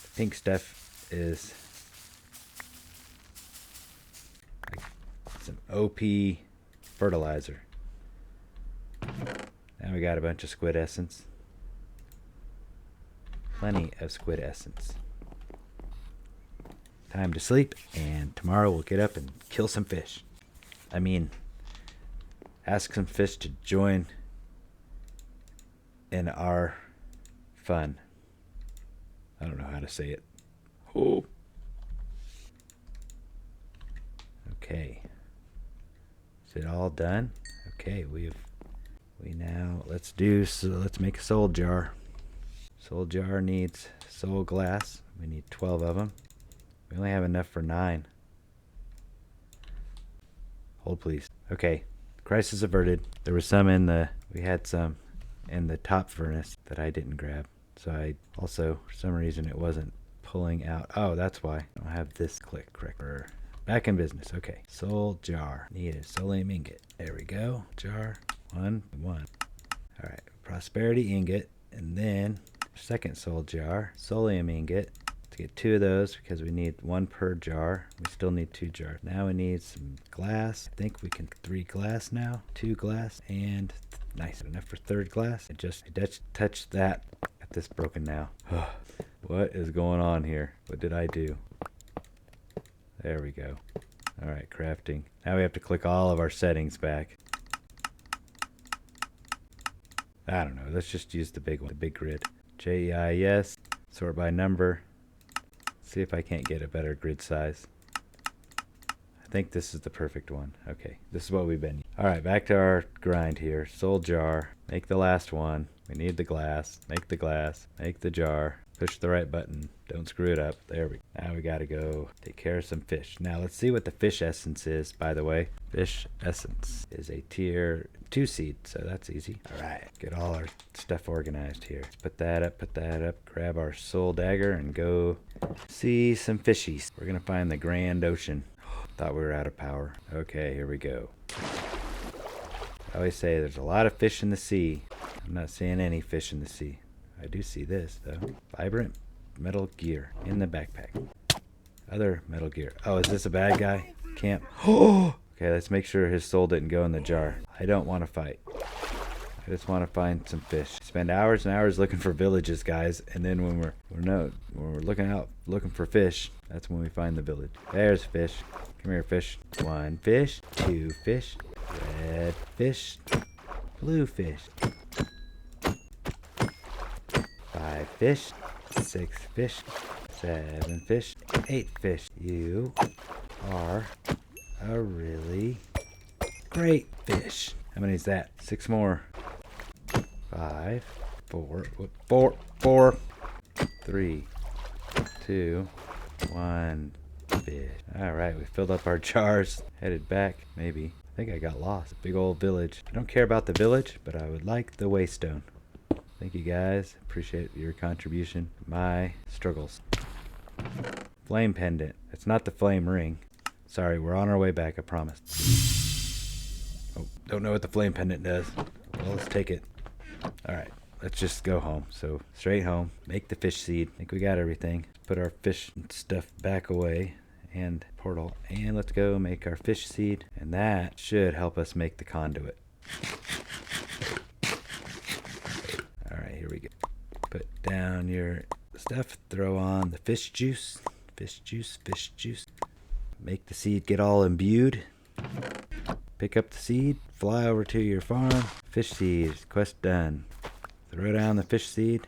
The pink stuff is like some OP fertilizer. Now we got a bunch of squid essence. Plenty of squid essence. Time to sleep, and tomorrow we'll get up and kill some fish. I mean, ask some fish to join in our fun. I don't know how to say it. Oh. Okay. Is it all done? Okay, let's make a soul jar. Soul jar needs soul glass. We need 12 of them. We only have enough for 9. Hold please. Okay, crisis averted. There was some we had some in the top furnace that I didn't grab. So I also, for some reason, it wasn't pulling out. Oh, that's why. I don't have this click correct. We're back in business. Okay, soul jar. Need a soulium ingot. There we go. Jar. 1. All right, prosperity ingot, and then second soul jar, soulium ingot. To get 2 of those because we need 1 per jar. We still need 2 jars. Now we need some glass. I think we can 3 glass now. 2 glass and nice. Enough for 3rd glass. I just touched that. Got this broken now. What is going on here? What did I do? There we go. All right, crafting. Now we have to click all of our settings back. I don't know. Let's just use the big one, the big grid. JEIS. Sort by number. See if I can't get a better grid size. I think this is the perfect one. Okay, this is what we've been. All right, back to our grind here. Soul jar. Make the last one. We need the glass. Make the glass. Make the jar. Push the right button. Don't screw it up. There we go. Now we gotta go take care of some fish. Now let's see what the fish essence is, by the way. Fish essence is a tier 2 seed, so that's easy. All right, get all our stuff organized here. Put that up, grab our soul dagger and go see some fishies. We're gonna find the grand ocean. Thought we were out of power. Okay, here we go. I always say there's a lot of fish in the sea. I'm not seeing any fish in the sea. I do see this though. Vibrant metal gear in the backpack. Other metal gear. Oh, is this a bad guy? Camp. Oh! Okay, let's make sure his soul didn't go in the jar. I don't want to fight. I just want to find some fish. Spend hours and hours looking for villages, guys, and then when we're looking for fish, that's when we find the village. There's fish. Come here, fish. 1 fish, 2 fish, red fish, blue fish. 5 fish, 6 fish, 7 fish, 8 fish. You are a really great fish. How many is that? 6 more. 5, 4, 3, 2, 1 fish. All right, we filled up our jars. Headed back, maybe. I think I got lost. Big old village. I don't care about the village, but I would like the waystone. Thank you guys. Appreciate your contribution. My struggles. Flame pendant. It's not the flame ring. Sorry, we're on our way back, I promise. Oh, don't know what the flame pendant does. Well, let's take it. Alright, let's just go home. So, straight home. Make the fish seed. I think we got everything. Put our fish stuff back away. And portal. And let's go make our fish seed. And that should help us make the conduit. Alright, here we go. Put down your stuff. Throw on the fish juice. Fish juice, fish juice. Make the seed get all imbued. Pick up the seed. Fly over to your farm. Fish seed. Quest done. Throw down the fish seed.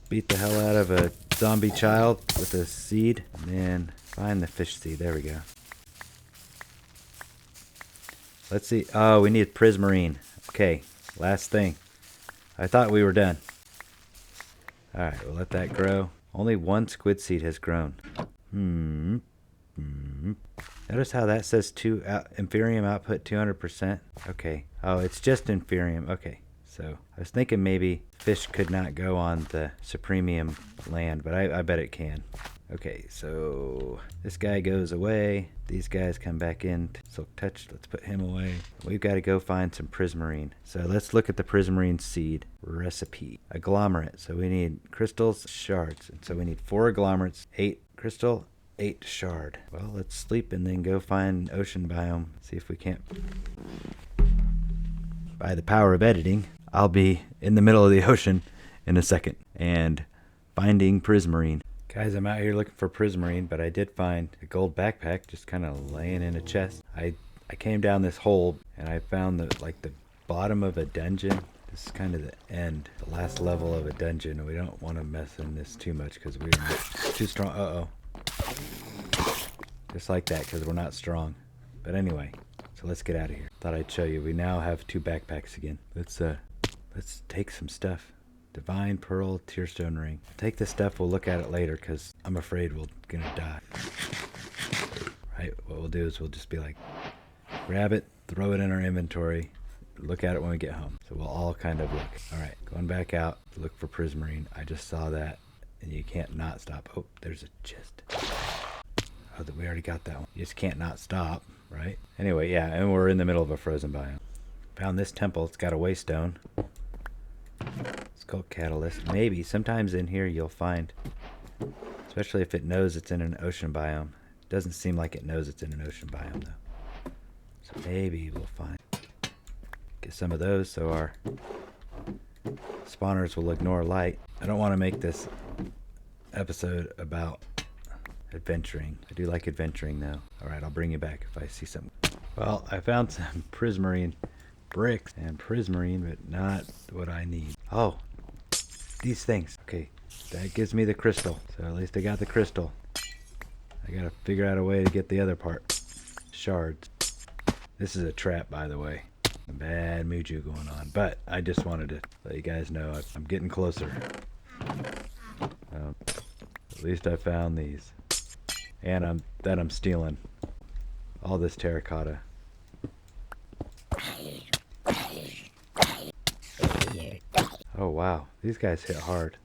Beat the hell out of a zombie child with a seed. And then find the fish seed. There we go. Let's see. Oh, we need prismarine. Okay, last thing. I thought we were done. Alright, we'll let that grow. Only 1 squid seed has grown. Notice how that says Inferium output 200%? Okay. Oh, it's just Inferium. Okay. So I was thinking maybe fish could not go on the Supremium land, but I bet it can. Okay, so this guy goes away. These guys come back in. Silk Touch, let's put him away. We've got to go find some Prismarine. So let's look at the Prismarine seed recipe. Agglomerate. So we need crystals, shards. And so we need 4 agglomerates, 8 crystal, 8 shard. Well, let's sleep and then go find ocean biome. See if we can't. By the power of editing, I'll be in the middle of the ocean in a second and finding Prismarine. Guys, I'm out here looking for Prismarine, but I did find a gold backpack just kind of laying in a chest. I came down this hole and I found the bottom of a dungeon. This is kind of the end, the last level of a dungeon. We don't want to mess in this too much because we're too strong. Uh-oh. Just like that because we're not strong. But anyway, so let's get out of here. Thought I'd show you. We now have 2 backpacks again. Let's take some stuff. Divine Pearl Tearstone Ring. Take this stuff, we'll look at it later because I'm afraid we're gonna die. Right, what we'll do is we'll just be like, grab it, throw it in our inventory, look at it when we get home. So we'll all kind of look. Alright, going back out, look for Prismarine. I just saw that, and you can't not stop. Oh, there's a chest. Oh, we already got that one. You just can't not stop, right? Anyway, yeah, and we're in the middle of a frozen biome. Found this temple, it's got a waystone. Sculpt Catalyst. Maybe sometimes in here you'll find, especially if it knows it's in an ocean biome. Doesn't seem like it knows it's in an ocean biome though. So maybe we'll find, get some of those so our spawners will ignore light. I don't want to make this episode about adventuring. I do like adventuring though. Alright, I'll bring you back if I see something. Well, I found some Prismarine bricks and Prismarine, but not what I need. Oh, these things. Okay, that gives me the crystal. So at least I got the crystal. I gotta figure out a way to get the other part. Shards. This is a trap, by the way. A bad Muju going on. But I just wanted to let you guys know I'm getting closer. At least I found these. And I'm stealing all this terracotta. Oh wow, these guys hit hard.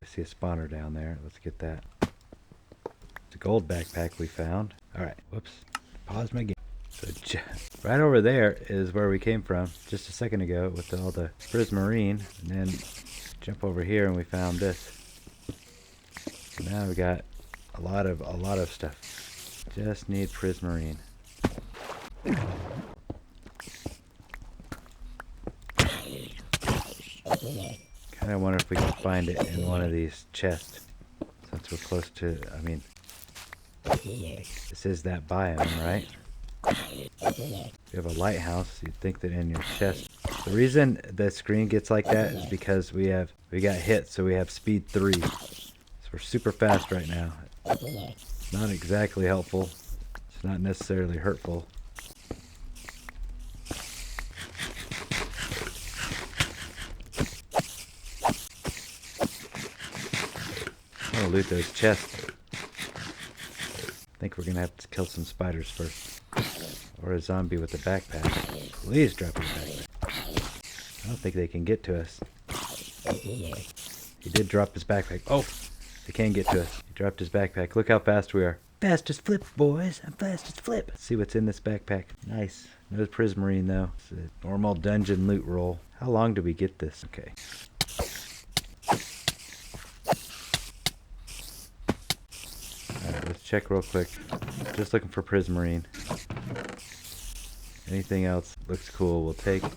I see a spawner down there. Let's get that. It's a gold backpack we found. Alright, whoops. Pause my game. So right over there is where we came from just a second ago with all the Prismarine. And then jump over here and we found this. So now we got a lot of stuff. Just need Prismarine. Kinda wonder if we can find it in one of these chests. Since we're close to, I mean, this is that biome, right? You have a lighthouse, you'd think that in your chest. The reason the screen gets like that is because we got hit, so we have speed 3. So we're super fast right now. Not exactly helpful. It's not necessarily hurtful. I'm gonna loot those chests. I think we're gonna have to kill some spiders first. Or a zombie with a backpack. Please drop your backpack. I don't think they can get to us. He did drop his backpack. Oh! They can get to us. He dropped his backpack. Look how fast we are. Fast as Flip, boys. I'm fast as Flip. Let's see what's in this backpack. Nice. No Prismarine, though. It's a normal dungeon loot roll. How long do we get this? Okay. Alright, let's check real quick. Just looking for Prismarine. Anything else looks cool, we'll take. Oh,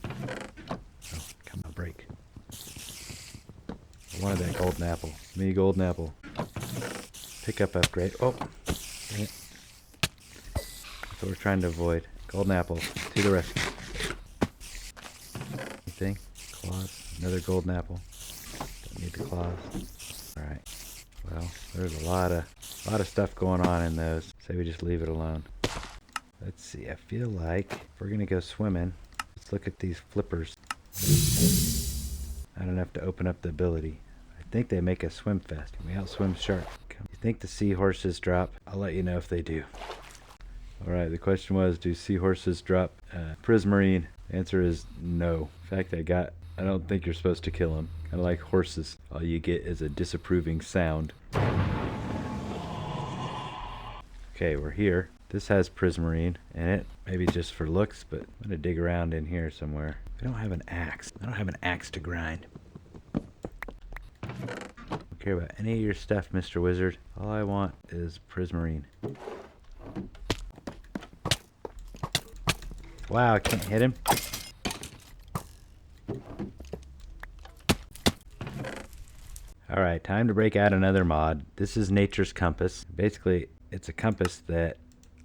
come on, break. I wanted that golden apple. Give me a golden apple. Pick up upgrade. Oh, dang it. That's what we're trying to avoid. Golden apple to the rescue. Anything? Claws. Another golden apple. Don't need the claws. Alright. Well, there's a lot of stuff going on in those. Say we just leave it alone. Let's see. I feel like if we're gonna go swimming, let's look at these flippers. I don't have to open up the ability. I think they make us swim fast. We outswim sharks. You think the seahorses drop? I'll let you know if they do. Alright, the question was, do seahorses drop prismarine? The answer is no. In fact, I don't think you're supposed to kill them. Kind of like horses. All you get is a disapproving sound. Okay, we're here. This has prismarine in it. Maybe just for looks, but I'm going to dig around in here somewhere. I don't have an axe. I don't have an axe to grind. I don't care about any of your stuff, Mr. Wizard. All I want is prismarine. Wow, I can't hit him. Alright, time to break out another mod. This is Nature's Compass. Basically, it's a compass that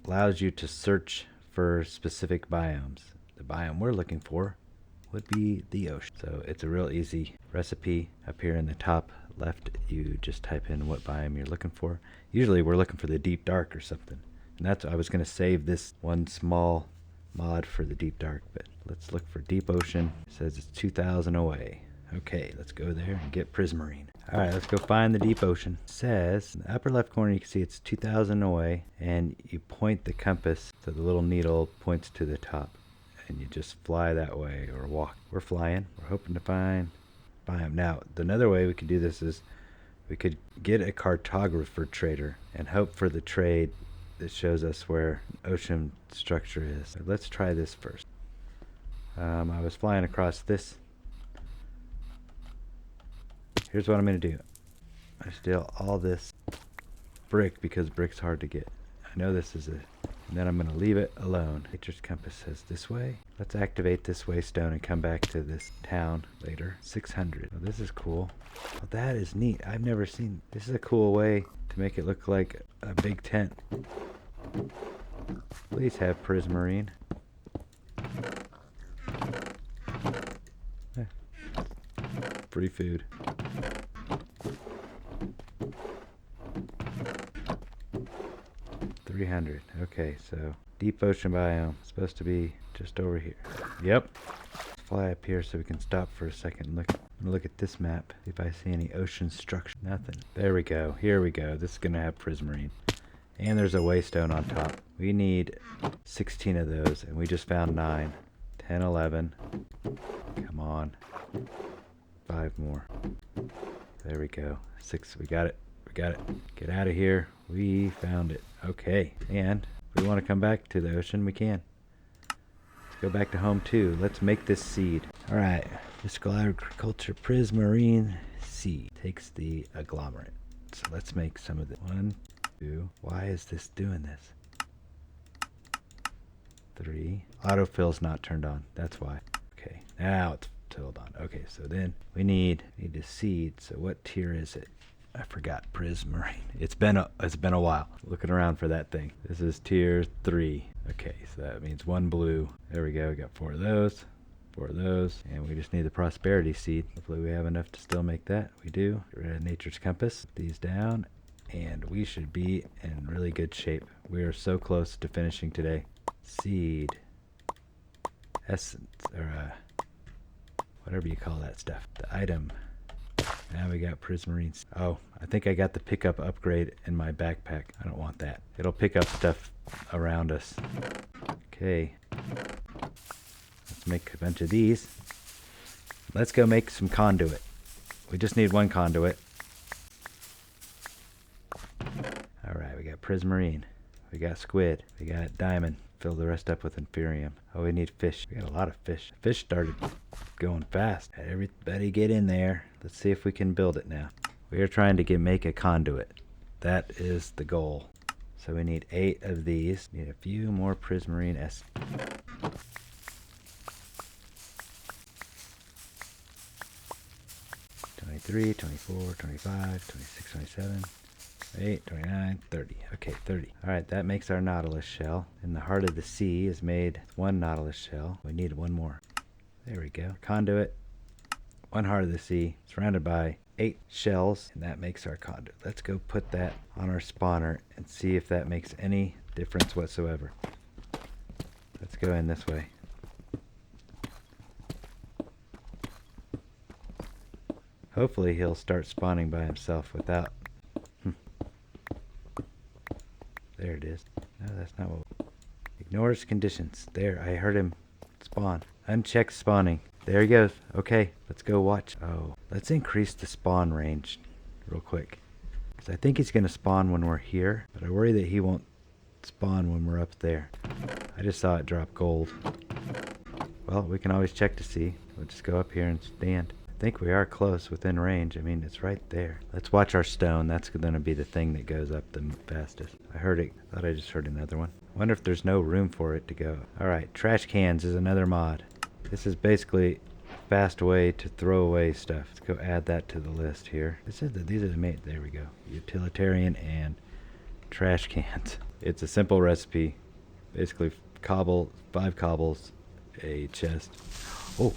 allows you to search for specific biomes. The biome we're looking for would be the ocean. So it's a real easy recipe. Up here in the top left, you just type in what biome you're looking for. Usually we're looking for the deep dark or something. And that's, I was going to save this one small mod for the deep dark, but let's look for deep ocean. It says it's 2,000 away. Okay, let's go there and get prismarine. Alright, let's go find the deep ocean. It says, in the upper left corner you can see it's 2,000 away, and you point the compass so the little needle points to the top. And you just fly that way, or walk. We're flying. We're hoping to find biome. Now, another way we could do this is we could get a cartographer trader and hope for the trade that shows us where ocean structure is. So let's try this first. I was flying across this. Here's what I'm going to do. I steal all this brick because brick's hard to get. I know this is and then I'm going to leave it alone. Nature's Compass says this way. Let's activate this waystone and come back to this town later. 600. Oh, this is cool. Oh, that is neat. I've never seen. This is a cool way to make it look like a big tent. Please have prismarine. Free food. Okay, so deep ocean biome. Supposed to be just over here. Yep. Let's fly up here so we can stop for a second and look at this map. See if I see any ocean structure. Nothing. There we go. Here we go. This is gonna have prismarine. And there's a waystone on top. We need 16 of those, and we just found 9. 10, 11. Come on. 5 more. There we go. 6. We got it. We got it. Get out of here. We found it. Okay. And if we want to come back to the ocean, we can. Let's go back to home too. Let's make this seed. Alright. Physical agriculture prismarine seed. Takes the agglomerate. So let's make some of it. 1, 2. Why is this doing this? 3. Autofill's not turned on. That's why. Okay. Now it's filled on. Okay, so then we need a seed. So what tier is it? I forgot. Prismarine. It's been a while looking around for that thing. This is tier 3. Okay, so that means 1 blue. There we go. We got 4 of those. 4 of those. And we just need the prosperity seed. Hopefully we have enough to still make that. We do. Get rid of Nature's Compass. Put these down. And we should be in really good shape. We are so close to finishing today. Seed. Essence. Or whatever you call that stuff. The item. Now we got prismarine. Oh, I think I got the pickup upgrade in my backpack. I don't want that. It'll pick up stuff around us. Okay. Let's make a bunch of these. Let's go make some conduit. We just need 1 conduit. Alright, we got prismarine. We got squid. We got diamond. Fill the rest up with inferium. Oh, we need fish. We got a lot of fish. Fish started going fast. Everybody get in there. Let's see if we can build it now. We are trying to make a conduit. That is the goal. So we need 8 of these. Need a few more prismarine S. 23, 24, 25, 26, 27. 8, 29, 30. Okay, 30. Alright, that makes our nautilus shell. In the heart of the sea is made 1 nautilus shell. We need 1 more. There we go. Conduit. 1 heart of the sea. Surrounded by 8 shells. And that makes our conduit. Let's go put that on our spawner and see if that makes any difference whatsoever. Let's go in this way. Hopefully he'll start spawning by himself without... There it is. No, that's not what... Ignores conditions. There, I heard him spawn. Uncheck spawning. There he goes. Okay, let's go watch. Oh, let's increase the spawn range real quick. Because I think he's going to spawn when we're here, but I worry that he won't spawn when we're up there. I just saw it drop gold. Well, we can always check to see. We'll just go up here and stand. I think we are close, within range. I mean, it's right there. Let's watch our stone. That's going to be the thing that goes up the fastest. I heard it. I thought I just heard another one. I wonder if there's no room for it to go. Alright, trash cans is another mod. This is basically a fast way to throw away stuff. Let's go add that to the list here. These are the main. There we go. Utilitarian and trash cans. It's a simple recipe. Basically, 5 cobbles, a chest. Oh!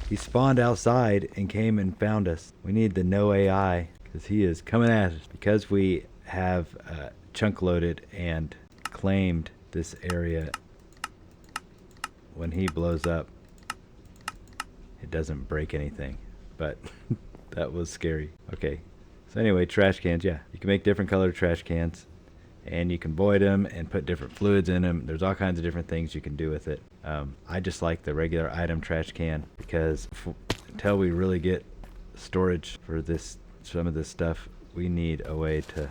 He spawned outside and came and found us. We need the no AI because he is coming at us. Because we have chunk loaded and claimed this area, when he blows up, it doesn't break anything. But that was scary. Okay. So anyway, trash cans, yeah. You can make different colored trash cans. And you can void them and put different fluids in them. There's all kinds of different things you can do with it. I just like the regular item trash can because until we really get storage for some of this stuff, we need a way to...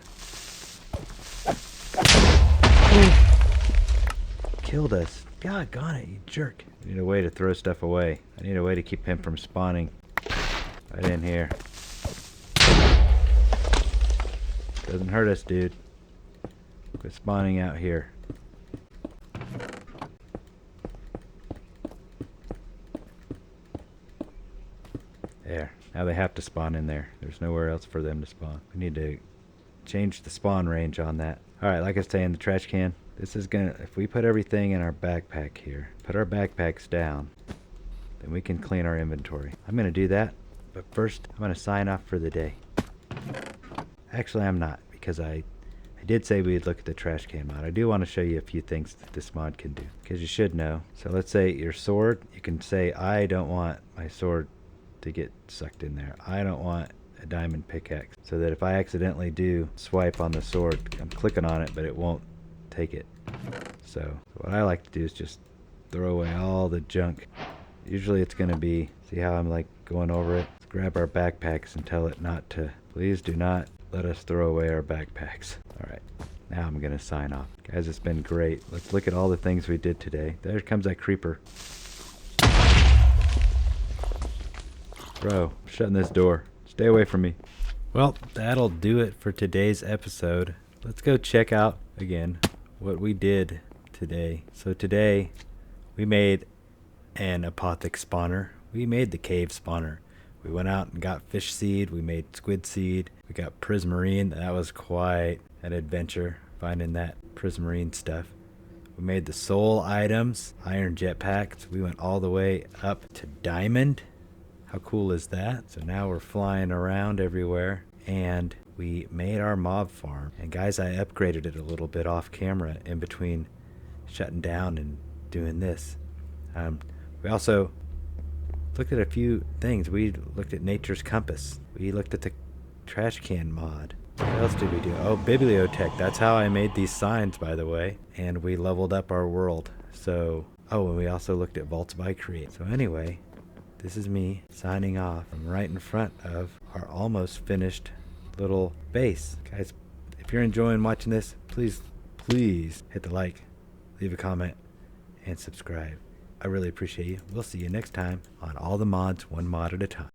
Killed us. God, got it, you jerk. I need a way to throw stuff away. I need a way to keep him from spawning right in here. Doesn't hurt us, dude. Quit spawning out here. There. Now they have to spawn in there. There's nowhere else for them to spawn. We need to change the spawn range on that. Alright, like I was saying, the trash can. This is gonna... If we put everything in our backpack here, put our backpacks down, then we can clean our inventory. I'm gonna do that, but first I'm gonna sign off for the day. Actually, I'm not, because I did say we'd look at the trash can mod. I do want to show you a few things that this mod can do, because you should know. So let's say your sword, you can say, I don't want my sword to get sucked in there. I don't want a diamond pickaxe. So that if I accidentally do swipe on the sword, I'm clicking on it, but it won't take it. So what I like to do is just throw away all the junk. Usually it's going to be, see how I'm like going over it? Let's grab our backpacks and tell it not to. Please do not let us throw away our backpacks. Alright, now I'm going to sign off. Guys, it's been great. Let's look at all the things we did today. There comes that creeper. Bro, I'm shutting this door. Stay away from me. Well, that'll do it for today's episode. Let's go check out, again, what we did today. So today, we made an Apothic Spawner. We made the cave spawner. We went out and got fish seed. We made squid seed. We got prismarine. That was quite an adventure, finding that prismarine stuff. We made the soul items, iron jetpacks. We went all the way up to diamond. How cool is that? So now we're flying around everywhere. And we made our mob farm. And guys, I upgraded it a little bit off camera in between shutting down and doing this. We also looked at a few things. We looked at nature's compass. We looked at the trash can mod. What else did we do? Oh, bibliotech. That's how I made these signs, by the way. And we leveled up our world. So, oh, and we also looked at vaults by create. So anyway, this is me signing off. I'm right in front of our almost finished little base. Guys, if you're enjoying watching this, please hit the like, leave a comment, and subscribe. I really appreciate you. We'll see you next time on All the Mods, one mod at a time.